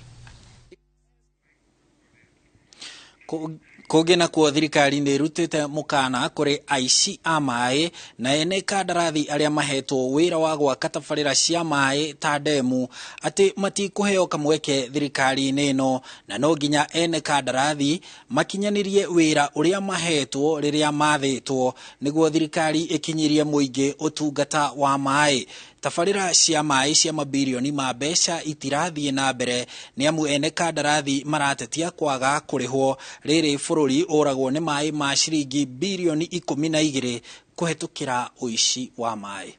Kogena kwa thirikari ni rutite mukana kuri aici a mai na ene kandarathi aria mahetwo wira wa gwaka tabarĩra cia mai ta demu ati matikuheo kamweke thirikari neno na no nginya ene kandarathi makinyanirie wira uria mahetwo riria mathĩtwo niguo thirikari ikinyirie muingi utungata wa mai. Tabarĩra cia mai cia mabilioni ma mbeca itirathie na mbere ni amu ene kandarathi maratetia kwaga kurihwo riri bũrũri ũragwo nĩ mai ma ciringi bilioni 12 kuhetukira uici wa mai.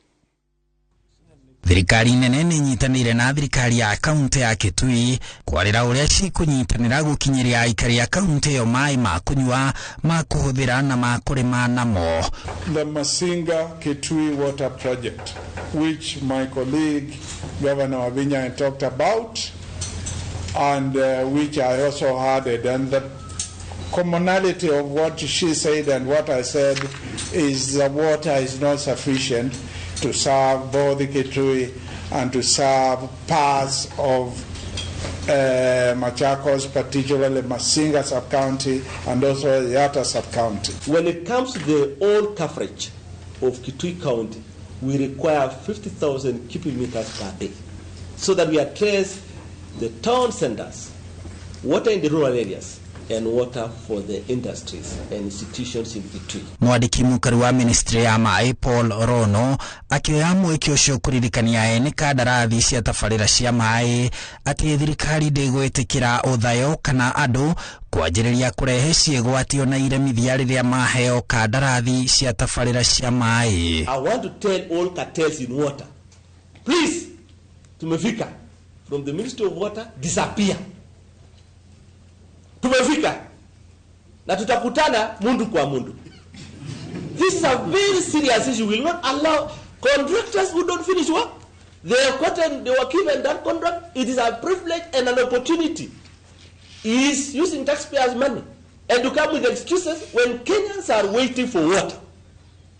Thirikari nene nĩ nyitanĩire na thirikari ya kaunti ya Kitui kwarĩra ũrĩa cikunyitanĩra gũkinyiria aikari a kaunti ĩyo mai ma kunyua ma kũhũthĩra na ma kũrĩma namo. The Masinga Kitui water project, which my colleague Governor Wavinya talked about, and which I also added, and the commonality of what she said and what I said is the water is not sufficient to serve both the Kitui and to serve parts of Machakos, particularly Masinga sub-county and also the Yata sub-county. When it comes to the all coverage of Kitui County, we require 50,000 cubic meters per day so that we address the town centers, water in the rural areas, and water for the industries and institutions in Kitui. Mwandiki mukuru wa ministry ya mai Paul Rono akioya mweke ucio kuririkania ene kandarathi cia tabarĩra cia mai ati thirikari ndĩgwĩtĩkĩra ũthayo kana andũ kwanjĩrĩria kũrehe ciĩgwatio na iremithia rĩrĩa maheo kandarathi cia tabarĩra cia mai. I want to tell all cartels in water, please, tumefika from the Ministry of Water, disappear. Tumefika na tutakutana mundu kwa mundu. This is a very serious issue. We will not allow contractors who don't finish work. They were given that contract. It is a privilege and an opportunity. He is using taxpayers' money and to come with excuses when Kenyans are waiting for water.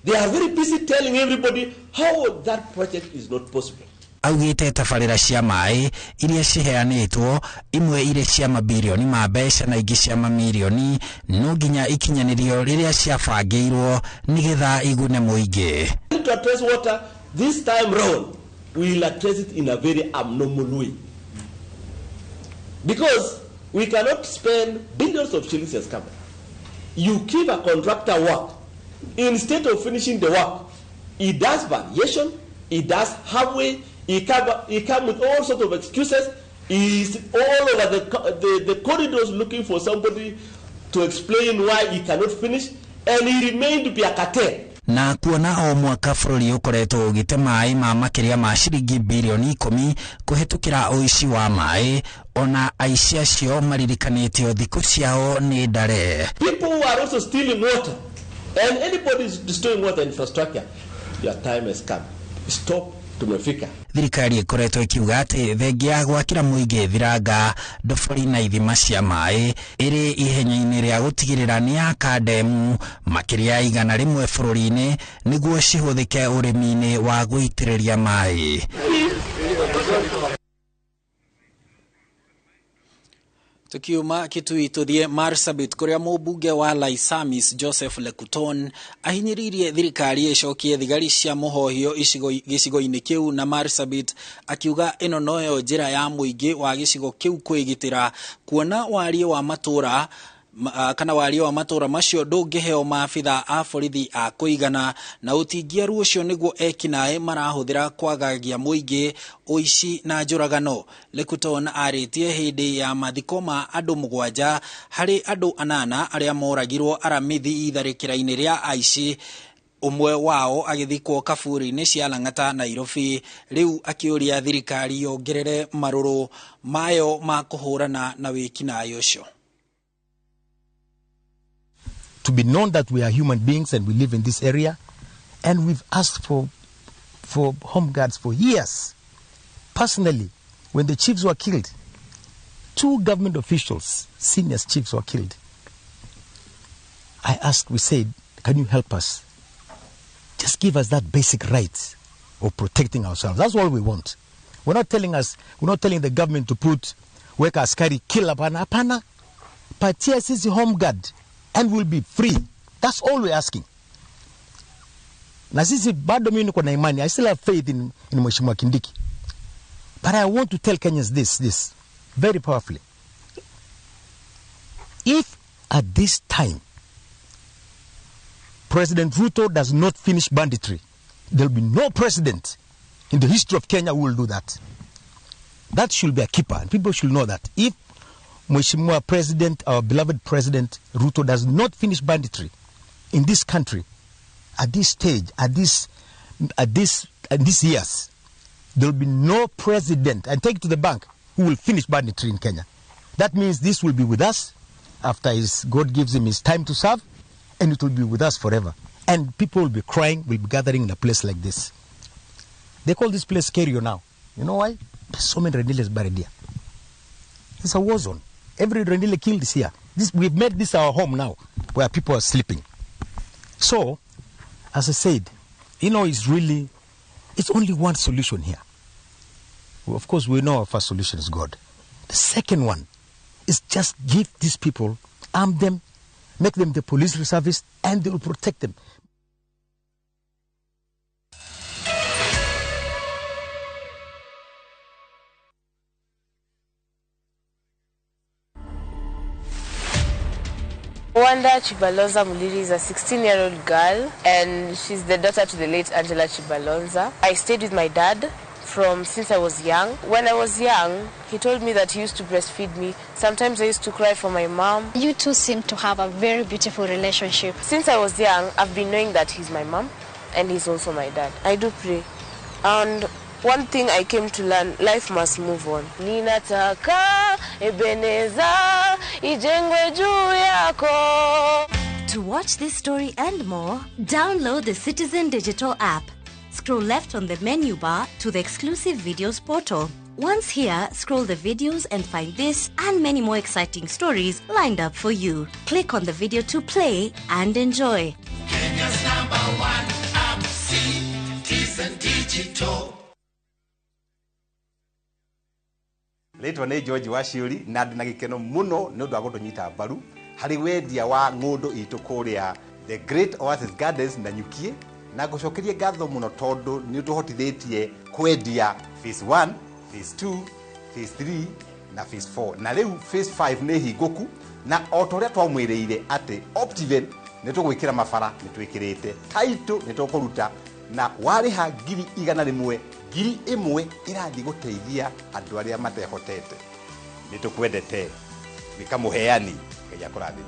They are very busy telling everybody how that project is not possible. Augite tabarĩra cia mai iria ciheanĩtwo imwe ire cia mabilioni ma mbeca na ingĩ cia mamilioni no nginya ikinyanirio rĩrĩa ciabangĩirwo nigetha igune mũingĩ. To address water this time round, we will address it in a very abnormal way, because we cannot spend billions of shillings as company. You give a contractor work, instead of finishing the work, he does variation, he does halfway. He come with all sorts of excuses. He's all over the corridors looking for somebody to explain why he cannot finish, and he remained to be a cartel. Na kuona o mwaka bũrũri ũkoretwo ũgĩte mai ma makĩria ma ciringi bilioni 10 kũhetũkĩra ũici wa mai, ona aici acio maririkanĩtio thikũ ciao nĩ ndare. People who are also stealing water, and anybody is destroying water infrastructure, your time has come. Stop. Tumefika. Thirikari ĩkoretwo ikiuga atĩ thengia gwakĩra mũingĩ thiranga ndobori na ithima cia mai ĩrĩ ihenya-inĩ rĩa gũtigĩrĩra nĩ yaka ndemu makĩria 100 bũrũri-inĩ nĩguo cihũthĩke ũrĩmi-inĩ wa gũitĩrĩria mai. Tukiuma Kitui tuthie Marsabit kuria mũmbunge wa Laisamis Joseph Lekuton ahinyĩrĩirie thirikari ĩcokie thigari cia mũhohio gĩcigo-inĩ kĩu na Marsabit akiuga ĩno noyo njĩra ya mũingĩ wa gĩcigo kĩu kwĩgitĩra kuona warie wa matũra kana warie wa matũra macio ndũngĩheo maabitha a borithi a kũigana na ũtingiaru ũcio nĩguo ekinaĩ marahũthĩra kwagagia mũingĩ ũici na njũragano. Lekuton arĩtie hĩndĩ ya mathiko ma andũ 7 harĩ andũ 8 arĩa moragirwo aramithi itharĩkĩra-inĩ rĩa aici, umwe wao agĩthikwo kaburi-inĩ cia Lang'ata Nairobi. Rĩu akĩũria thirikari yongerere marũrũ mayo ma kũhũrana na wĩkinaĩ ũcio. to be known that we are human beings and we live in this area. And we've asked for home guards for years. Personally, when the chiefs were killed, 2 government officials, senior chiefs, were killed. We said, can you help us? Just give us that basic right of protecting ourselves. That's all we want. We're not telling the government to put weka askari kill apana. Patia sisi home guard and we'll be free. That's all we're asking. Na sisi bado mimi niko na imani. I still have faith in Mheshimiwa Kindiki. But I want to tell Kenyans this very powerfully. If at this time President Ruto does not finish banditry, there will be no president in the history of Kenya who will do that. That should be a keeper, and people should know that. If Mheshimiwa President, our beloved President Ruto, does not finish banditry in this country, at this stage, at these years, there will be no president, and take it to the bank, who will finish banditry in Kenya. That means this will be with us after God gives him his time to serve, and it will be with us forever. And people will be crying, will be gathering in a place like this. They call this place Kerugoya now. You know why? There's so many Rendiles buried here. It's a war zone. Every Rendile killed is here. We've made this our home now, where people are sleeping. So, as I said, it's only one solution here. Well, of course, we know our first solution is God. The second one is just give these people, arm them, make them the police reservists, and they will protect them. Wanda Chibalonza Muliri is a 16-year-old girl, and she's the daughter to the late Angela Chibalonza. I stayed with my dad since I was young. When I was young, he told me that he used to breastfeed me. Sometimes I used to cry for my mom. You two seem to have a very beautiful relationship. Since I was young, I've been knowing that he's my mom and he's also my dad. I do pray. And one thing I came to learn, life must move on. Ninataka ebeneza ijengwe juu yako. To watch this story and more, download the Citizen Digital app. Scroll left on the menu bar to the exclusive videos portal. Once here, scroll the videos and find this and many more exciting stories lined up for you. Click on the video to play and enjoy. Kenya's #1 app, Citizen Digital. Leto ne George Washiuri na ndina gikeno muno ne undu wa gutunyita mbaru hari wendia wa ngundu itu kuria the Great Oasis Gardens na Nyukie na gucokerie ngatho muno tondu ni utuhotithitie kwendia phase 1, phase 2, phase 3 na phase 4 na riu phase 5 ni hinguku na otoria twamwiriire ati Optiven ni tugwikira mabara ni twikirite title ni tukuruta na wariha ngiri 100 ngiri 1 irathi guteithia andu aria matehotete ni tukwendete bikamuheani ngeya kurathini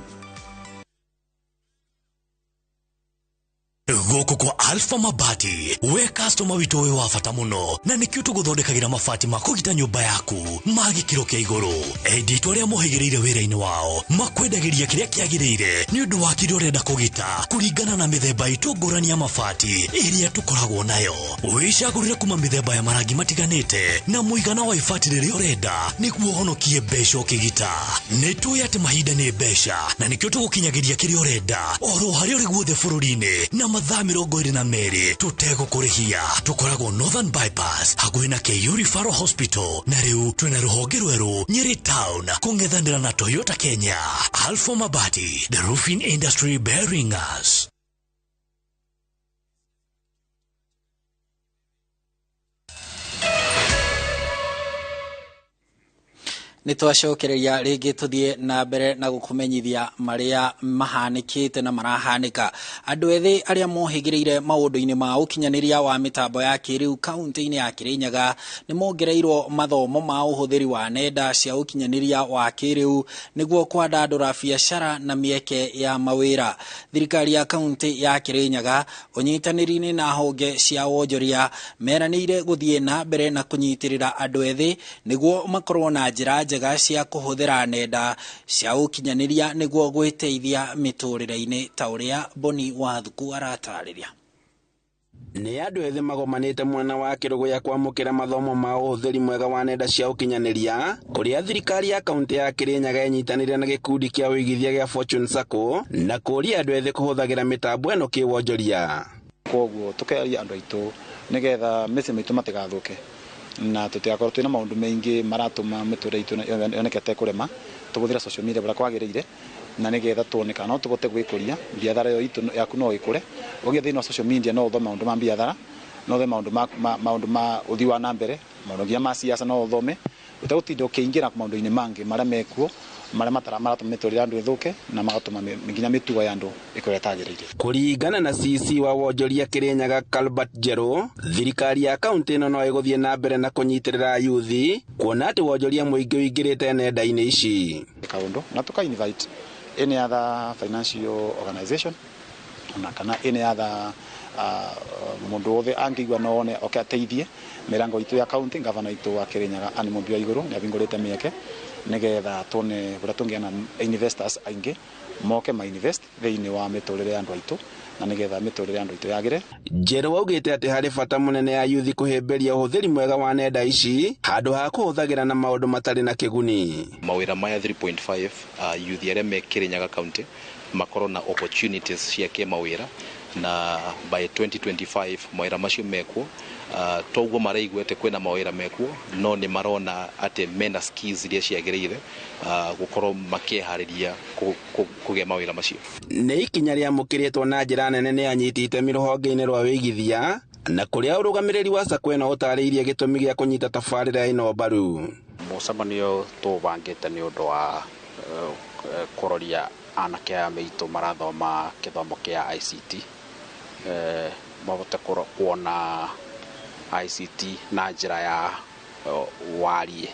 Goko kwa Alpha Mabati we customer wito we wafata muno na nikio tuguthondekagira mabati makugita nyumba yaku magikiro kia iguru edito ria muhigireire wira-ini wao makwendagiria kiria kiagirire ni undu wa kiria urenda kugita kuringana na mithemba itu ngurani ya mabati iria tukoragwo nayo wicagurire kuma mithemba ya marangi matiganite na muigana wa ibati riria urenda niguo honokie mbeca ukigita ni tuya ati mahinda ni mbeca na nikio tugukinyagiria kiria urenda oro haria uri guothe bururi-ini na mathaa 22 tutego kurihia tukoragwo Northern Bypass hakuhi na KU Referral Hospital na riu twina ruhonge rweru Nyeri Town kungethanira na Toyota Kenya. Alpha Mabati, the roofing industry bearing us. Nitwacokereria ringi tuthie na mbere na gukumenyithia maria mahanikite na marahanika andu ethi aria mohigireire maundu-ini ma ukinyaniria wa mitambo ya kiriu kaunti-ini ya Kirinyaga ni mongereirwo mathomo ma uhuthiri wa nenda cia ukinyaniria wa kiriu niguo kwandandura biacara na mieke ya mawira. Thirikari ya kaunti ya Kirinyaga unyitaniri-ini na honge cia wonjoria meranire guthie na mbere na kunyitirira andu ethi niguo makorwo na njira njega cia kuhuthira nenda cia ukinyaniria niguo gwiteithia miturire-ini ta uria Boni wa Thuku aratariria. Ni andu ethĩ magomanĩte mwena wa Kerugoya kwamũkĩra mathomo ma ũhũthĩri mwega wa nenda cia ũkinyanĩria kũrĩa thirikari ya kaunti ya Kirinyaga ĩnyitanĩire na gĩkundi kĩa ũigithia gĩa Fortune Sacco na kũria andũ ethĩ kũhũthagĩra mĩtambo ĩno kĩwonjoria. Koguo tukearia andũ aitũ nigetha mĩciĩ maitũ matigathũke na tutigakorwo twina maũndũ maingĩ maratũma mĩtũrĩre itũ yonekete kũrema tũhũthĩra social media bũrĩa kwagĩrĩire na nigetha tuoneka no tubote gwĩkũria biathara yo itu yaku no ikure ũgĩe thĩinĩ wa social media no ũthome maũndũ ma biathara no ũthome maũndũ ma ũthii wa na mbere maũndũ nginya ma siasa no ũthome ũtagũtinda ũkĩingĩra maũndũ-inĩ mangĩ marĩa mekuo marĩa maratũma mĩtũrĩre andũ ĩthũke na magatũma nginya mĩtugo ya andũ ĩkorwo ĩtagĩrĩire. Kũringana na CC wa wonjoria Kirinyaga Albert Jero, thirikari ya kaunti ĩno no ĩgũthiĩ na mbere na kũnyitĩrĩra yuthi kuona atĩ wonjoria mũingĩ ũingĩrĩte nenda-inĩ ici. Kaũndũ na tuka-invite any other financial organization na kana any other mundu wothe angĩigua no one oke ateithie mirango itu ya kaunti gavana itu wa Kirinyaga ani mubio iguru ni abingurite mieke nigetha tuone bura tungiana investors aingi moke ma invest thĩinĩ wa miturire andu aitu na nigetha miturire andu aitu yagire. Jero waugite ati hari bata munene ya yuthi kuhimberia uhuthiri mwega wa nenda ici handu ha kuhuthagira na maundu matari na kiguni. Mawira maya 3.5 yuthi aria me Kirinyaga county makorwo na opportunities cia kimawira na by 2025 mawira macio mekuo toguo maraiguete kwina mawira mekuo no ni marona ati mena skills iria ciagĩrĩire gukorwo makĩharĩria kũgĩa mawira macio. Nĩ ikinya rĩamũkĩrĩtwo na njĩra nene nĩ anyiti itemi rũhonge-inĩ rwa wĩigithia na kũrĩa ũrũgamĩrĩri wa SACCO ĩno ũtarĩirie gĩtũmi gĩa kũnyita tabarĩra ĩno mbaru. Mũcemanio tũbangĩte nĩ ũndũ wa kũroria anake aya maitũ marathoma gĩthomo kĩa ICT mabote kuona ICT na njĩra ya warie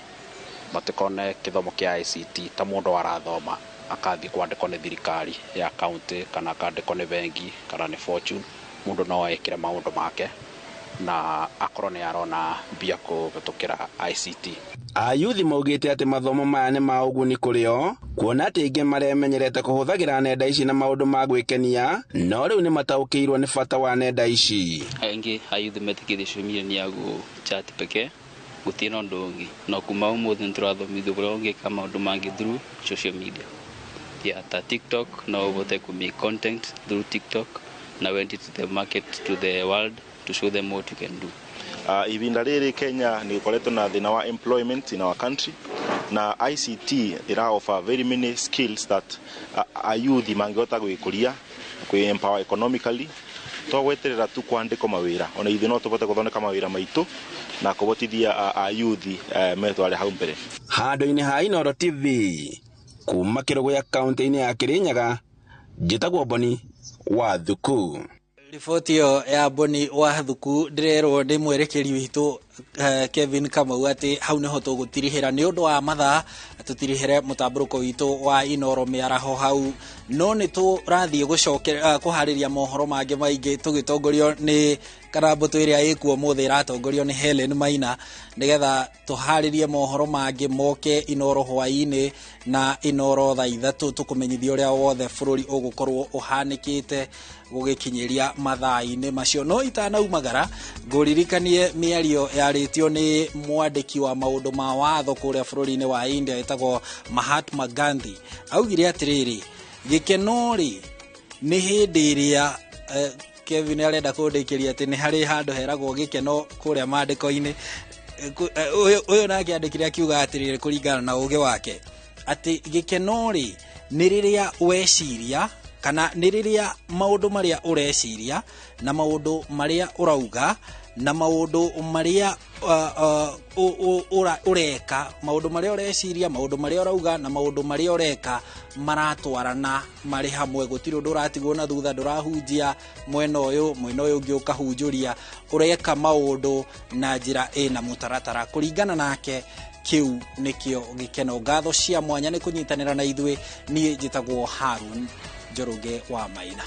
matikone gĩthomo kĩa ICT ta mũndũ arathoma akathi kwandĩkwo nĩ thirikari ya kaunti kana akandĩkwo nĩ bengi kana nĩ Fortune mũndũ no ekĩre maũndũ make na akorwo nĩ arona mbia kũhetũkĩra ICT. Ayuthi maugĩte atĩ mathomo maya nĩ ma ũguni kũrĩ o kuona atĩ aingĩ maremenyerete kũhũthagĩra nenda ici na maũndũ ma gwĩkenia no rĩu nĩ mataũkĩirwo nĩ bata wa nenda ici. Aingĩ ayuthi metikĩtie social media ni ya chat pekee gũtirĩ na ũndũ ũngĩ no kuma ũmũthĩ nĩtũrathomithio ũrĩa ũngĩka maũndũ mangĩ through social media. Ta TikTok no ũbote ku make content through TikTok na went to the market to the world to show them what you can do. Ibinda rĩrĩ Kenya nĩ gũkoretwo na thĩna wa employment in our country na ICT ira offer very many skills that a youth mangĩhota gwĩkũria kwĩ empower economically to gweterera tu kwandĩkwo mawĩra ona ithuĩ no tũbote gũthondeka mawĩra maitũ na kũbotithia a youth metware hau mbere. Handũ-inĩ ha Inooro TV kuma Kerugoya kaunti-inĩ ya Kirinyaga njĩtagwo Boni wa Thuku. Riboti yo ya Boni wa Thuku ndirerwo ndi mwerekeri witũ Kevin Kamau atĩ hau niho tũgũtirihĩra nĩ ũndũ wa mathaa tũtirihĩre mũtambũrũko witũ wa Inooro mĩaraho hau no nĩ tũrathiĩ gũcokera kũharĩria mohoro mangĩ maingĩ tũgĩtongorio nĩ karambũtũ ĩrĩa ĩkuo mũthĩ ĩratongorio nĩ Helen Maina nĩgetha tũharĩrie mohoro mangĩ moke Inooro hwaĩ-inĩ na Inooro thaa ithatũ tũkũmenyithia ũrĩa wothe bũrũri ũgũkorwo ũhanĩkĩte gũgĩkinyĩria mathaa-inĩ macio no itanaumagara ngũririkanie mĩario yarĩtio nĩ mwandĩki wa maũndũ ma watho kũrĩa bũrũri-inĩ wa India etagwo Mahatma Gandhi augire atĩrĩrĩ gĩkeno-rĩ nĩ hĩndĩ ĩrĩa Kevin arenda kũndĩkĩria atĩ nĩ harĩ handũ heragwo gĩkeno kũrĩa maandĩko-inĩ ũyũ nake andĩkire akiuga atĩrĩrĩ kũringana na ũũgĩ wake atĩ gĩkeno-rĩ nĩ rĩrĩa weciria kana nĩ rĩrĩa maũndũ marĩa ũreciria na maũndũ marĩa ũrauga na maũndũ marĩa ureka maũndũ marĩa ureciria maũndũ marĩa urauga na maũndũ marĩa ureka maratwarana marĩ hamwe gũtirĩ ũndũ ũratigwo na thutha ndũrahunjia mwena ũyũ ũngĩ ũkahunjũria ureka maũndũ na njĩra ĩna mũtaratara kũringana nake kiu nikio gĩkeno ngatho cia mwanya nĩ kũnyitanĩra na ithuĩ niĩ njĩtagwo Harun Njoroge wa Maina.